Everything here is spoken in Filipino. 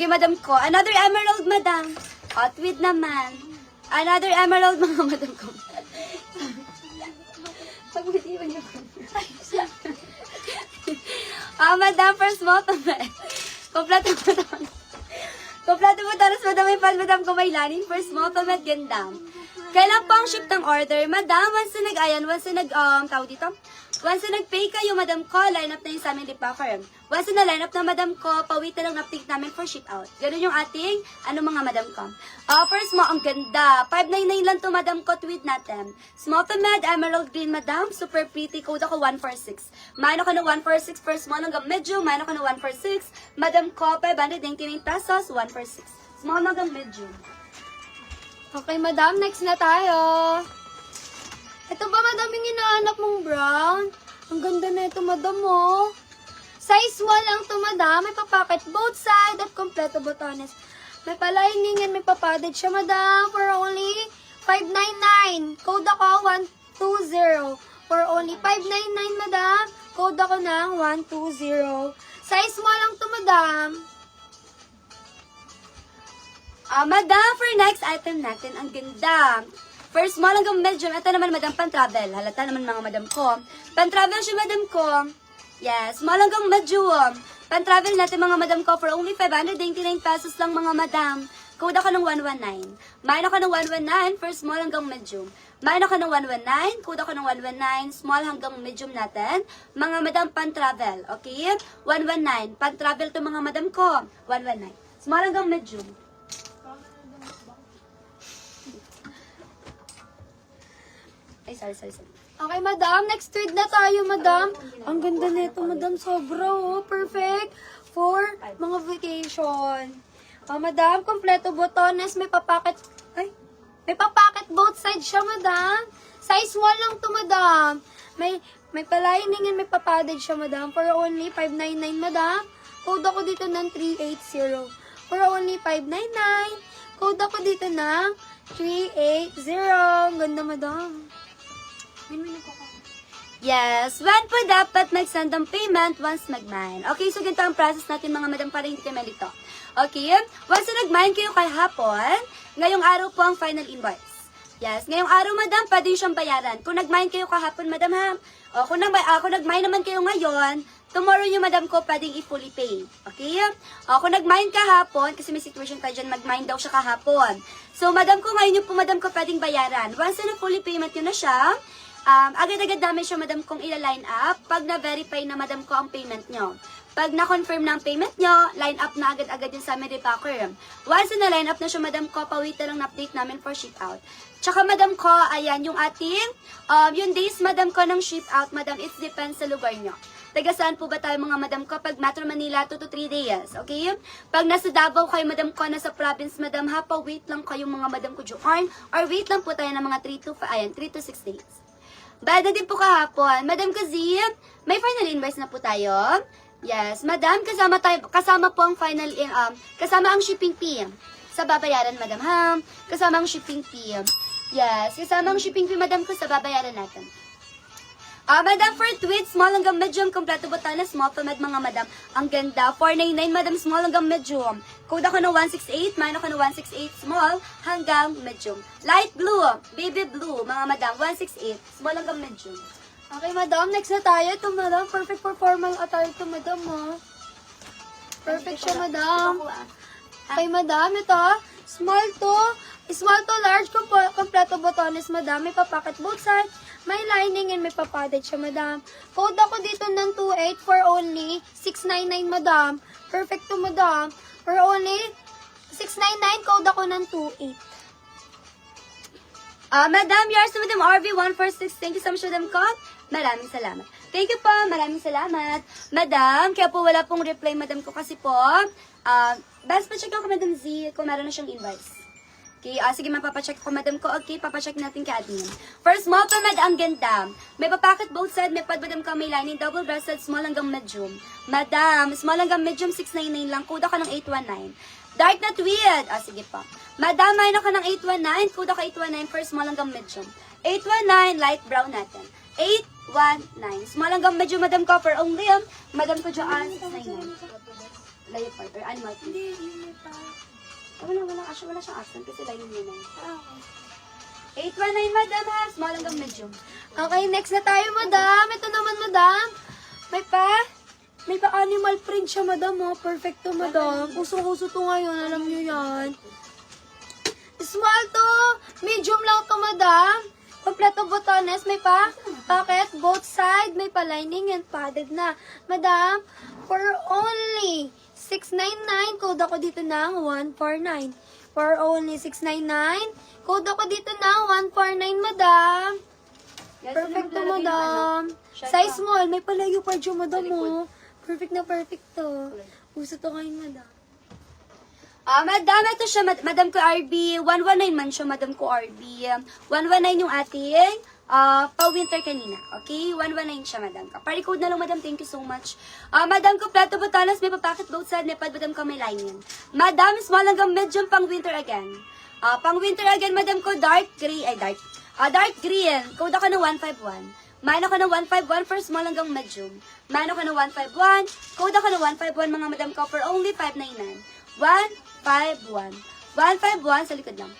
sige, madam ko. Another emerald, madam. Hot with naman. Another emerald, mga madam ko. Pag-bitiwan niyo ko. Madam, for small pamay. Kompleto po naman. Kompleto po taras, madam, may pan, madam ko may lanin. For small pamay, gandam. Kailan po ang ship ng order? Madam, once na nag-pay kayo, madam ko, line up na yung sa aming repacker. Once na line up na, madam ko, pawait na lang update namin for ship out. Ganun yung ating, mga madam ko. First mo, ang ganda. 599 lang to, madam ko, tweet natin. Small to med, emerald green, madam. Super pretty. Code ako 146. Mayroon ka na 146. First mo, hanggang medium. Mayroon ka na 146. Madam ko, 599 pesos, 146. Small hanggang medium. Okay, madam. Next na tayo. Ito ba, madam, yung inaanap mong brown? Ang ganda na ito, madam, oh. Size small lang to, madam. May papacket both side at kompleto botones. May palining yan, may papadded siya, madam. For only 599. Code ako 120. For only 599, madam. Code ako ng 120. Size small lang to, madam. Madam, for next item natin, ang ganda. First, small hanggang medium. Ito naman, madam, pan-travel. Halata naman, mga madam ko. Pan-travel siya, madam ko. Yes, small hanggang medium. Pan-travel natin, mga madam ko, for only 599 pesos lang, mga madam. Code ako ng 119. Main ako ng 119 for small hanggang medium. Main ako ng 119. Code ako ng 119. Small hanggang medium natin. Mga madam, pan-travel. Okay? 119. Pan-travel to, mga madam ko. 119. Small hanggang medium. Ay, sorry. Okay, madam. Next tweet na tayo, madam. Ang ganda nito, madam. Sobra, oh. Perfect for mga vacation. Madam, kompleto botones. May papacket both sides siya, madam. Size small lang to, madam. May palining and may papadded siya, madam. For only 599, madam. Code ako dito ng 380. For only 599. Code ako dito ng 380. Ang ganda, madam. Yes, when po dapat mag-send ang payment once mag-mine. Okay, so ganito ang process natin, mga madam, para hindi kayo malito. Okay, once na nag-mine kayo kahapon, ngayong araw po ang final invoice. Yes, ngayong araw, madam, pwede siyang bayaran. Kung nag-mine kayo kahapon, madam, ha? O, kung nag-mine naman kayo ngayon, tomorrow yung madam ko pwedeng i-fully pay. Okay? O, kung nag-mine kahapon, kasi may situation tayo dyan, mag-mine daw siya kahapon. So, madam ko, ngayon yung po, madam ko pwedeng bayaran. Once na fully payment yun na siya, agad-agad namin siya, madam, kong ila-line up pag na-verify na, madam ko, ang payment nyo. Pag na-confirm na ang payment nyo, line up na agad-agad yung sa amin repacker. Once na line up na siya, madam ko, pawait na lang na-update namin for ship out. Tsaka, madam ko, ayan, yung ating, yung days, madam ko, ng ship out, madam, it depends sa lugar nyo. Taga saan po ba tayo, mga madam ko? Pag Metro Manila, 2 to 3 days, okay? Pag nasa Davao kayo, madam ko, nasa province, madam, ha, pa-wait lang kayo, mga madam ko, Joarn, or wait lang po tayo ng mga 3 to 6 days. Bayad din po kahapon. Madam Kazim, may final invoice na po tayo. Yes, madam, kasama po ang final, kasama ang shipping fee. Sa babayaran, madam, ha? Kasama ang shipping fee. Yes, kasama ang shipping fee, madam, ko sa babayaran natin. Madam, for tweets, small hanggang medium, kompleto botana, small to med, mga madam. Ang ganda. 499, madam, small hanggang medium. Code ako ng 168, mine ako ng 168, small hanggang medium. Light blue, baby blue, mga madam, 168, small hanggang medium. Okay, madam. Next na tayo. Ito, madam. Perfect for formal attire to, madam, oh. Perfect siya, madam. Okay, madam. Ito, small to large, kompleto botones, madam. May papacket both sides. May lining and may papadded siya, madam. Code ako dito ng 28 for only 699, madam. Perfect to, madam. For only 699, code ako ng 28. Madam, yours to Madam RV146. Thank you so much, Madam Kot. Maraming salamat. Thank you po. Maraming salamat. Madam, kaya po wala pong reply, madam ko, kasi po, best pa-check ako, Madam Z, kung meron na siyang invoice. Okay, sige, mapapacheck ko, madam ko. Okay, papacheck natin kay admin. First, small to med, ang ganda. May papacket both side, may pad, madam ko, may lining, double-breasted, small hanggang medium. Madam, small hanggang medium, 699 lang. Kuda ka ng 819. Dark na tweed. Sige pa. Madam, may na ka ng 819. Kuda ka 819 for small hanggang medium. 819, light brown natin. 819. Small hanggang medium, madam ko, for only, madam ko dyan, 699. leopard or animal print. Hindi, hindi pa. Wala siyang accent kasi lion yun eh. Ah, 819, madam ha. Small hanggang medium. okay, next na tayo, madam. Ito naman, madam. May pa animal print siya, madam, oh. Perfect to, madam. Usong-uso to ngayon, alam niyo yan. Small to, medium lang to, madam. Kompleto botones, may pa pocket, both side, may pa lining and padded na. Madam, for only 699, code ako dito ng 149. For only 699, code ako dito ng 149, madam. Yes, Perfect to, lalagay yung madam. Shot Size pa. small, may palayo pa dyan, madam, Sa likod. oh. Perfect na perfect to. Uso to ngayon, madam. Madam, ito siya, madam ko RB. 119 man siya, madam ko RB. 119 yung ating pa-winter kanina. Okay? 119 siya, madam. Pari-code na lang, madam. Thank you so much. Madam ko, plato botanas, may papacket both side, may pad, madam ko may lining. Madam, small hanggang medium pang winter again. Pang winter again, madam ko, dark gray, dark green. Code ako ng 151. Mano ko ng 151 for small hanggang medium. Mano ko ng 151. Code ako ng 151, mga madam ko, for only 599. 151. 151 sa likod lang.